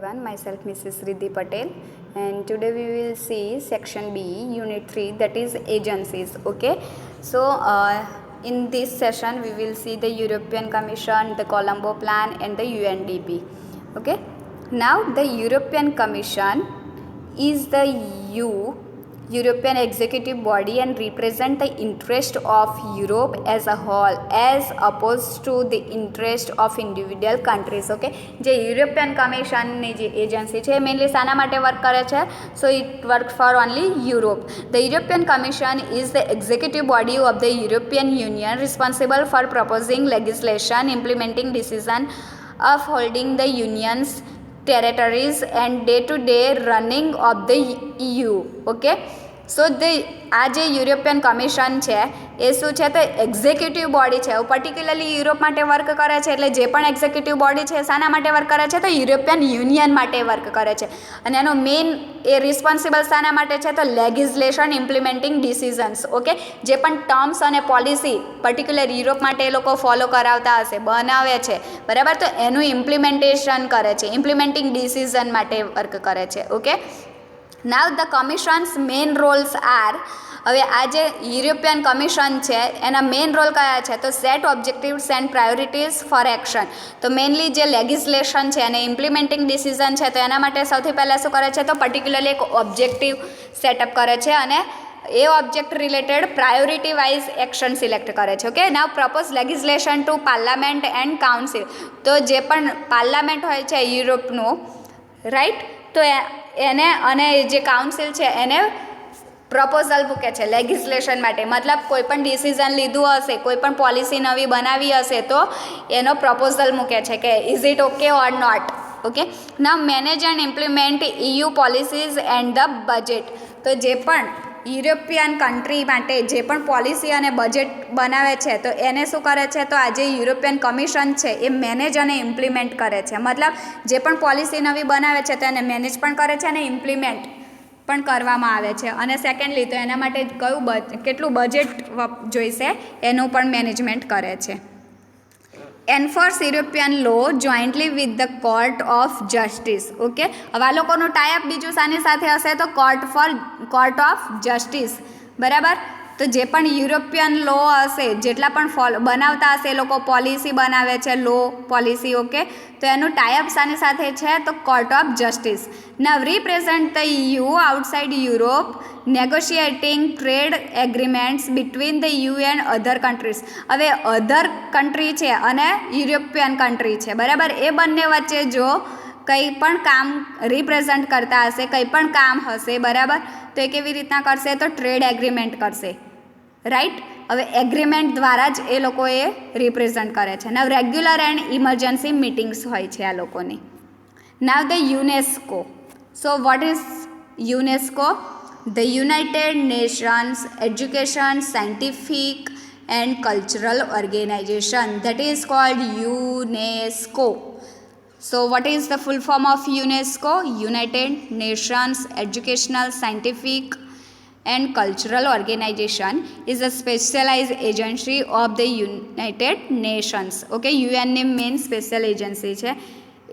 everyone, myself Mrs. Riddhi Patel, and today we will see section B, unit 3, that is agencies. Okay, so in this session we will see the European Commission, the Colombo Plan and the UNDP. Okay, now the European Commission is the European executive body and represent the interest of Europe as a whole as opposed to the interest of individual countries. Okay, જે European કમિશનની જે agency છે mainly શાના માટે work કરે છે? So it work for only Europe. The European commission is the executive body of the European union responsible for proposing legislation, implementing decision, of holding the union's territories and day-to-day running of the EU. Okay, સો આ જે European commission છે એ શું છે તો executive body છે. Particularly Europe માટે work કરે છે, એટલે જે પણ એક્ઝિક્યુટિવ બોડી છે શાના માટે વર્ક કરે છે તો યુરોપિયન યુનિયન માટે વર્ક કરે છે. અને એનો મેઇન એ રિસ્પોન્સિબલ શાના માટે છે તો લેગિસ્લેશન, ઇમ્પ્લિમેન્ટિંગ ડિસિઝન્સ. ઓકે, જે પણ ટર્મ્સ અને પોલિસી પર્ટિક્યુલર યુરોપ માટે એ લોકો ફોલો કરાવતા હશે, બનાવે છે, બરાબર, તો એનું ઇમ્પ્લિમેન્ટેશન કરે છે, ઇમ્પ્લિમેન્ટિંગ ડિસિઝન માટે વર્ક કરે છે. Okay, now the commissions main roles are, હવે આ જે યુરોપિયન કમિશન છે એના મેઇન રોલ કયા છે તો set objectives and priorities for action. તો મેઇનલી જે લેગિસ્લેશન છે અને ઇમ્પ્લિમેન્ટિંગ ડિસિઝન છે તો એના માટે સૌથી પહેલાં શું કરે છે તો પર્ટિક્યુલરલી એક ઓબ્જેક્ટિવ સેટઅપ કરે છે અને એ object related priority wise action select કરે છે. Okay, now propose legislation to parliament and council. તો જે પણ પાર્લામેન્ટ હોય છે યુરોપનું, રાઈટ, તો એને અને જે કાઉન્સિલ છે એને પ્રપોઝલ મૂકે છે લેગિસ્લેશન માટે. મતલબ કોઈ પણ ડિસિઝન લીધું હશે, કોઈ પણ પોલિસી નવી બનાવી હશે તો એનો પ્રપોઝલ મૂકે છે કે is it okay or not. Okay, now manage and implement EU policies and the budget. તો જે પણ યુરોપિયન કન્ટ્રી માટે જે પણ પોલિસી અને બજેટ બનાવે છે તો એને શું કરે છે તો આ જે યુરોપિયન કમિશન છે એ મેનેજ અને ઇમ્પ્લિમેન્ટ કરે છે. મતલબ જે પણ પોલિસી નવી બનાવે છે તો એને મેનેજ પણ કરે છે અને ઇમ્પ્લિમેન્ટ પણ કરવામાં આવે છે. અને સેકન્ડલી તો એના માટે કયું કેટલું બજેટ જોઈશે એનું પણ મેનેજમેન્ટ કરે છે. Enforce European law jointly with the court of justice. Okay, હવે આ લોકોનું ટાઈઅપ બીજું શાની સાથે હશે તો કોર્ટ ઓફ જસ્ટિસ, બરાબર. તો જે પણ યુરોપિયન લો હશે, જેટલા પણ બનાવતા હશે એ લોકો પોલિસી બનાવે છે, લો પોલિસી. ઓકે, તો એનું ટાઈઅપ શાની સાથે છે તો court of justice. Now represent the EU outside Europe, negotiating trade agreements between the EU and other countries. હવે અધર કન્ટ્રી છે અને યુરોપિયન કન્ટ્રી છે, બરાબર, એ બંને વચ્ચે જો કંઈ પણ કામ રિપ્રેઝન્ટ કરતા હશે, કંઈ પણ કામ હશે, બરાબર, તો એ કેવી રીતના કરશે તો ટ્રેડ એગ્રીમેન્ટ કરશે, રાઈટ. હવે એગ્રીમેન્ટ દ્વારા જ એ લોકો એ રિપ્રેઝન્ટ કરે છે. Now regular and emergency meetings હોય છે આ લોકોની. Now the UNESCO. So what is UNESCO? The United Nations education, scientific and cultural organisation, that is called UNESCO. So what is the full form of UNESCO? United Nations Educational, Scientific and Cultural Organization is a specialized agency of the United Nations. Okay, UN ની main special agency છે.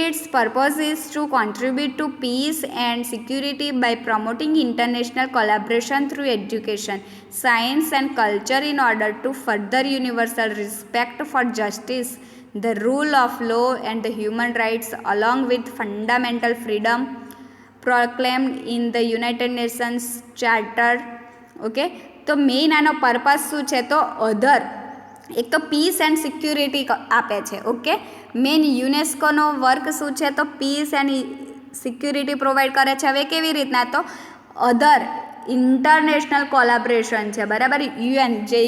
Its purpose is to contribute to peace and security by promoting international collaboration through education, science and culture in order to further universal respect for justice, the rule of law and the human rights along with fundamental freedom proclaimed in the United Nations Charter. Okay, તો main આનો purpose શું છે તો અધર એક તો peace and security આપે છે. Okay, main યુનેસ્કોનો work શું છે તો પીસ એન્ડ સિક્યુરિટી પ્રોવાઈડ કરે છે. હવે કેવી રીતના તો અધર ઇન્ટરનેશનલ કોલાબરેશન છે, બરાબર. UN જે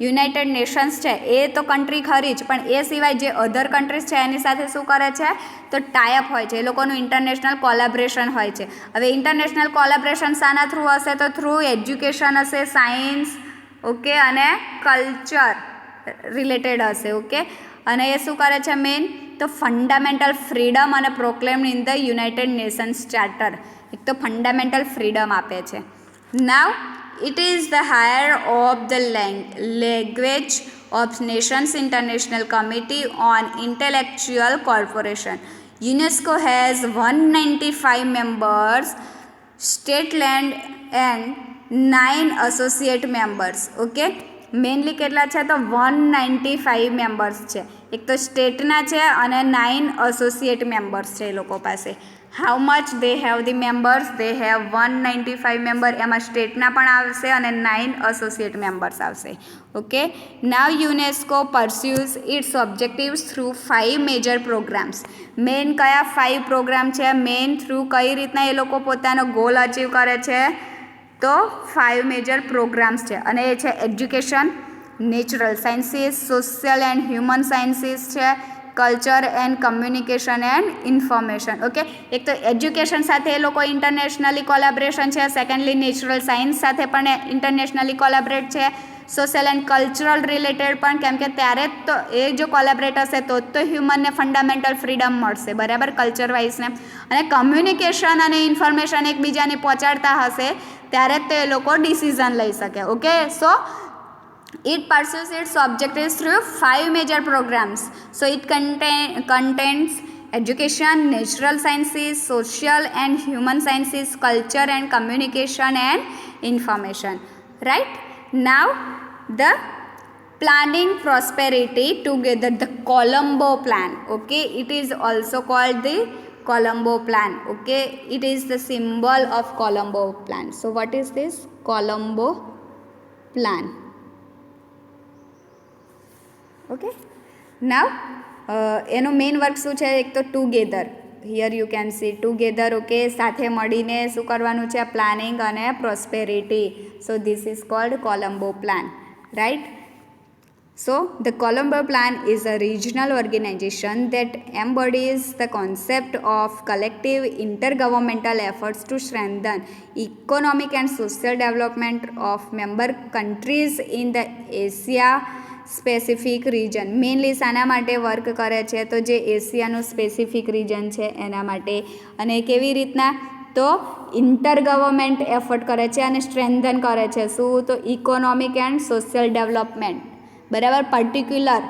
યુનાઇટેડ નેશન્સ છે એ તો કન્ટ્રી ખરી જ, પણ એ સિવાય જે અધર કન્ટ્રીઝ છે એની સાથે શું કરે છે તો ટાઈઅપ હોય છે, એ લોકોનું ઇન્ટરનેશનલ કોલાબરેશન હોય છે. હવે ઇન્ટરનેશનલ કોલાબરેશન શાના થ્રુ હશે તો થ્રુ એજ્યુકેશન હશે, સાયન્સ, ઓકે, અને કલ્ચર રિલેટેડ હશે. ઓકે, અને એ શું કરે છે મેઇન તો ફંડામેન્ટલ ફ્રીડમ અને proclaimed in the United Nations charter. એક તો ફંડામેન્ટલ ફ્રીડમ આપે છે. Now it is the higher of the language of Nations International Committee on Intellectual Cooperation. UNESCO has 195 members, state land and 9 associate members. Okay, mainly કેટલા છે તો 195 members છે. એક તો સ્ટેટના છે અને 9 એસોસિએટ મેમ્બર્સ છે એ લોકો પાસે. How much they have the members? They have 195 member. એમાં સ્ટેટના પણ આવશે અને 9 એસોસિએટ મેમ્બર્સ આવશે. Okay, now UNESCO pursues its objectives through 5 major programmes. Main કયા 5 પ્રોગ્રામ છે? મેઇન થ્રુ કઈ રીતના એ લોકો પોતાનો ગોલ અચીવ કરે છે? તો 5 મેજર પ્રોગ્રામ્સ છે અને એ છે education, natural sciences, social and human sciences છે, culture and communication and information. Okay, એક તો એજ્યુકેશન સાથે એ લોકો ઇન્ટરનેશનલી કોલેબરેશન છે. સેકન્ડલી નેચરલ સાયન્સ સાથે પણ ઇન્ટરનેશનલી કોલેબરેટ છે. સોશિયલ એન્ડ કલ્ચરલ રિલેટેડ પણ, કેમ કે ત્યારે તો એ જો કોલેબરેટ હશે તો હ્યુમનને ફંડામેન્ટલ ફ્રીડમ મળશે, બરાબર, કલ્ચર વાઇઝને. અને કમ્યુનિકેશન અને ઇન્ફોર્મેશન એકબીજાને પહોંચાડતા હશે ત્યારે જ તો એ લોકો ડિસિઝન લઈ શકે. Okay, so it pursues its objectives through 5 major programs. So it contains education, natural sciences, social and human sciences, culture and communication and information. Right? Now the planning prosperity together, the Colombo plan. Okay, it is also called the Colombo plan. Okay, it is the symbol of Colombo plan. So what is this Colombo plan? Okay, now એનો main work શું છે? એક તો together. Here you can see together. Okay, સાથે મળીને શું કરવાનું છે? પ્લાનિંગ અને prosperity. So this is called Colombo plan. Right? So the Colombo plan is a regional organization that embodies the concept of collective intergovernmental efforts to strengthen economic and social development of member countries in the Asia specific region. Mainly શાના માટે work કરે છે? તો જે એશિયાનું specific region છે એના માટે. અને કેવી રીતના? તો ઇન્ટર ગવર્મેન્ટ એફર્ટ કરે છે અને સ્ટ્રેન્થન કરે છે. શું? તો ઇકોનોમિક એન્ડ સોશિયલ ડેવલપમેન્ટ, બરાબર. પર્ટિક્યુલર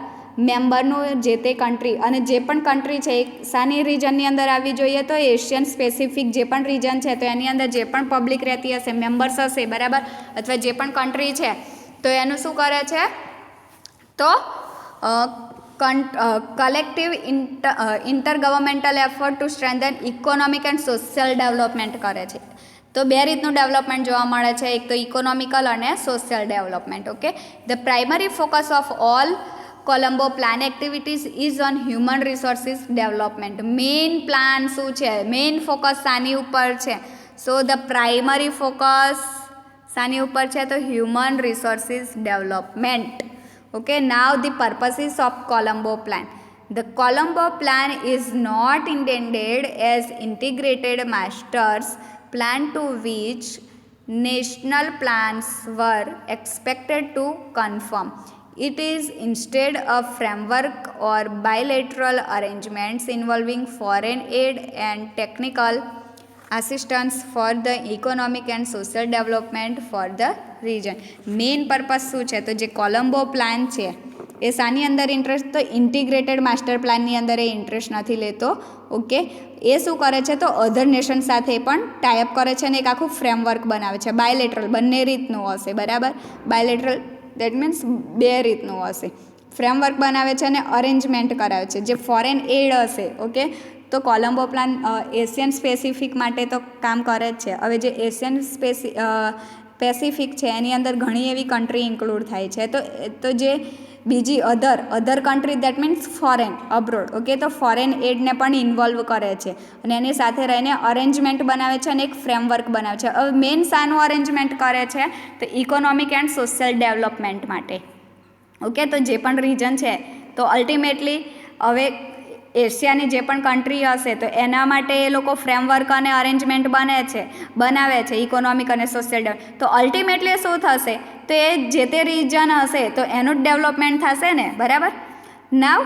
મેમ્બરનું જે તે કન્ટ્રી, અને જે પણ કન્ટ્રી છે એ શાની રિજનની અંદર આવવી જોઈએ? તો એશિયન સ્પેસિફિક જે પણ રિજન છે તો એની અંદર જે પણ પબ્લિક રહેતી હશે, મેમ્બર્સ હશે, બરાબર, અથવા જે પણ કન્ટ્રી છે તો એનું શું કરે છે? તો collective inter governmental effort to strengthen economic and social development કરે છે. તો બે રીતનું ડેવલપમેન્ટ જોવા મળે છે, એક તો ઇકોનોમિકલ અને social development. Okay, the primary focus of all Colombo plan activities is on human resources development. Main plan શું છે? મેઇન ફોકસ શાની ઉપર છે? સો ધ પ્રાઇમરી ફોકસ શાની ઉપર છે? તો human resources development. Okay, now the purposes of Colombo plan. The Colombo plan is not intended as integrated master's plan to which national plans were expected to conform. It is instead a framework or bilateral arrangements involving foreign aid and technical assistance for the economic and social development for the region. Main purpose શું છે? તો જે Colombo plan છે એ શાની અંદર interest? તો integrated master પ્લાનની અંદર એ interest નથી લેતો. ઓકે, એ શું કરે છે? તો અધર નેશન સાથે પણ ટાઈઅપ કરે છે અને એક આખું ફ્રેમવર્ક બનાવે છે. બાયલેટરલ, બંને રીતનું હશે, બરાબર. બાયલેટરલ દેટ મીન્સ બે રીતનું હશે. ફ્રેમવર્ક બનાવે છે અને અરેન્જમેન્ટ કરાવે છે. જે ફોરેન એડ હશે, ઓકે, તો કોલંબો પ્લાન એશિયન સ્પેસિફિક માટે તો કામ કરે જ છે. હવે જે એશિયન પેસિફિક છે એની અંદર ઘણી એવી કન્ટ્રી ઇન્ક્લુડ થાય છે. તો જે બીજી other country that means foreign abroad. Okay, તો ફોરેન એડને પણ ઇન્વોલ્વ કરે છે અને એની સાથે રહીને અરેન્જમેન્ટ બનાવે છે અને એક ફ્રેમવર્ક બનાવે છે. હવે મેઇન શાનું અરેન્જમેન્ટ કરે છે? તો ઇકોનોમિક એન્ડ સોશિયલ ડેવલપમેન્ટ માટે. ઓકે, તો જે પણ રીજન છે તો અલ્ટિમેટલી હવે એશિયાની જે પણ કન્ટ્રી હશે તો એના માટે એ લોકો ફ્રેમવર્ક અને અરેન્જમેન્ટ બનાવે છે ઇકોનોમિક અને સોશિયલ તો અલ્ટિમેટલી શું થશે? તો એ જે તે રિજન હશે તો એનું જ ડેવલપમેન્ટ થશે ને, બરાબર. Now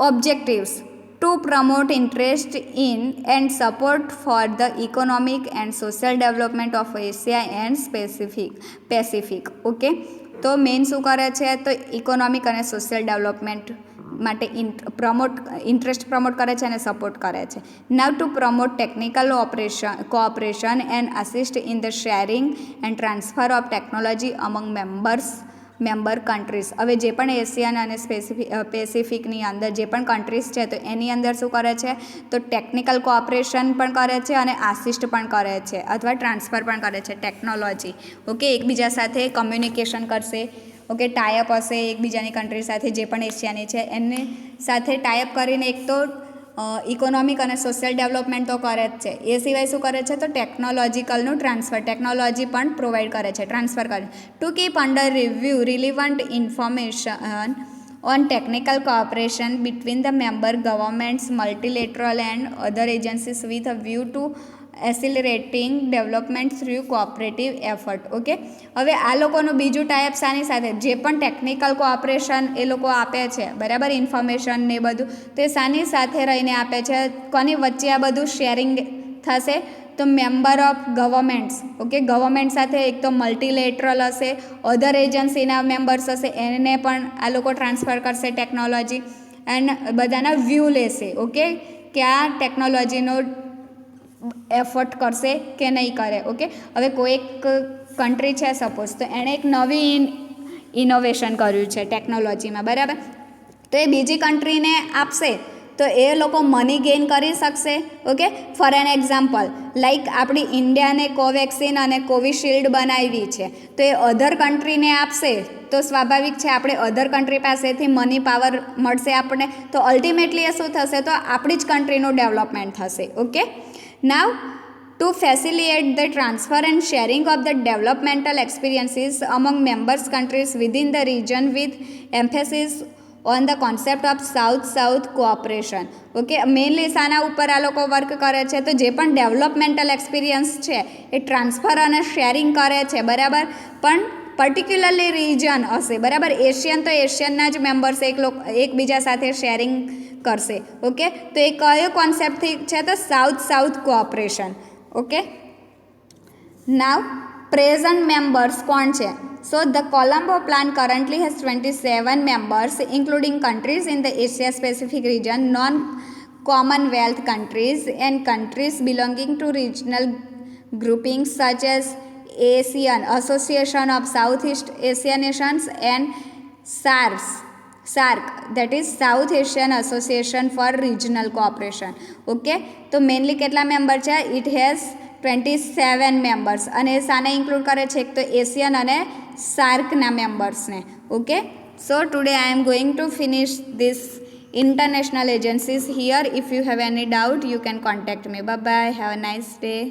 objectives to promote interest in and support for the economic and social development of Asia and Pacific. Okay, તો મેઇન શું કરે છે? તો ઇકોનોમિક અને સોશિયલ ડેવલપમેન્ટ માટે ઇન્ટરેસ્ટ પ્રમોટ કરે છે અને સપોર્ટ કરે છે. Now to promote technical cooperation and assist in the sharing and transfer of technology among member countries. હવે જે પણ એશિયન અને પેસિફિકની અંદર જે પણ કન્ટ્રીઝ છે તો એની અંદર શું કરે છે તો ટેકનિકલ કોઓપરેશન પણ કરે છે અને આસિસ્ટ પણ કરે છે અથવા ટ્રાન્સફર પણ કરે છે ટેકનોલોજી. ઓકે, એકબીજા સાથે કમ્યુનિકેશન કરશે. ઓકે, ટાઈઅપ હશે એકબીજાની કન્ટ્રી સાથે જે પણ એશિયાની છે એની સાથે ટાઈઅપ કરીને એક તો ઇકોનોમિક અને સોશિયલ ડેવલપમેન્ટ તો કરે જ છે, એ સિવાય શું કરે છે તો ટેકનોલોજીકલનું ટ્રાન્સફર, ટેકનોલોજી પણ પ્રોવાઈડ કરે છે, ટ્રાન્સફર કરે. To keep under review relevant information on technical cooperation between the member governments, multilateral and other agencies with a view to accelerating development through cooperative effort. Okay, હવે આ લોકોનું બીજું type શાની સાથે, જે પણ ટેકનિકલ કોઓપરેશન એ લોકો આપે છે બરાબર, ઇન્ફોર્મેશન ને બધું, તે શાની સાથે રહીને આપે છે, કોની વચ્ચે આ બધું શેરિંગ થશે તો member of governments. Okay, government સાથે એક તો મલ્ટીલેટરલ હશે, અધર એજન્સીના મેમ્બર્સ હશે એને પણ આ લોકો ટ્રાન્સફર કરશે ટેકનોલોજી એન્ડ બધાના વ્યૂ લેશે. ઓકે, કે આ ટેકનોલોજીનો એફર્ટ કરશે કે નહીં કરે. ઓકે, હવે કોઈ એક કન્ટ્રી છે સપોઝ, તો એણે એક નવી ઇનોવેશન કર્યું છે ટેકનોલોજીમાં બરાબર, તો એ બીજી કન્ટ્રીને આપશે તો એ લોકો મની ગેઇન કરી શકશે. Okay, for an example like આપણી ઇન્ડિયાને કોવેક્સિન અને કોવિશિલ્ડ બનાવી છે તો એ અધર કન્ટ્રીને આપશે તો સ્વાભાવિક છે આપણે અધર કન્ટ્રી પાસેથી મની પાવર મળશે આપણને, તો અલ્ટિમેટલી એ શું થશે તો આપણી જ કન્ટ્રીનું ડેવલપમેન્ટ થશે. Okay, now to facilitate the transfer and sharing of the developmental experiences among members countries within the region with emphasis on the concept of South-South cooperation. Okay, mainly શાના ઉપર આ લોકો વર્ક કરે છે તો જે પણ ડેવલપમેન્ટલ એક્સપિરિયન્સ છે એ ટ્રાન્સફર અને શેરિંગ કરે છે બરાબર, પણ પર્ટિક્યુલરલી રિજન હશે બરાબર, એશિયન તો એશિયનના જ મેમ્બર્સ એકબીજા સાથે શેરિંગ કરશે. ઓકે, તો એ કયો કોન્સેપ્ટથી છે તો south cooperation. Okay, now present members કોણ છે? So the Colombo plan currently has 27 members including countries in the Asia Pacific region, non-Commonwealth countries and countries belonging to regional groupings such as ASEAN, Association of Southeast Asian Nations, and SARC, that is South Asian Association for Regional Cooperation. Okay, તો mainly કેટલા member છે? It has 27 members અને શાને include કરે છે એક તો Asian અને સાર્કના મેમ્બર્સને. Okay, so today I am going to finish this international agencies here. If you have any doubt you can contact me. Bye bye, have a nice day.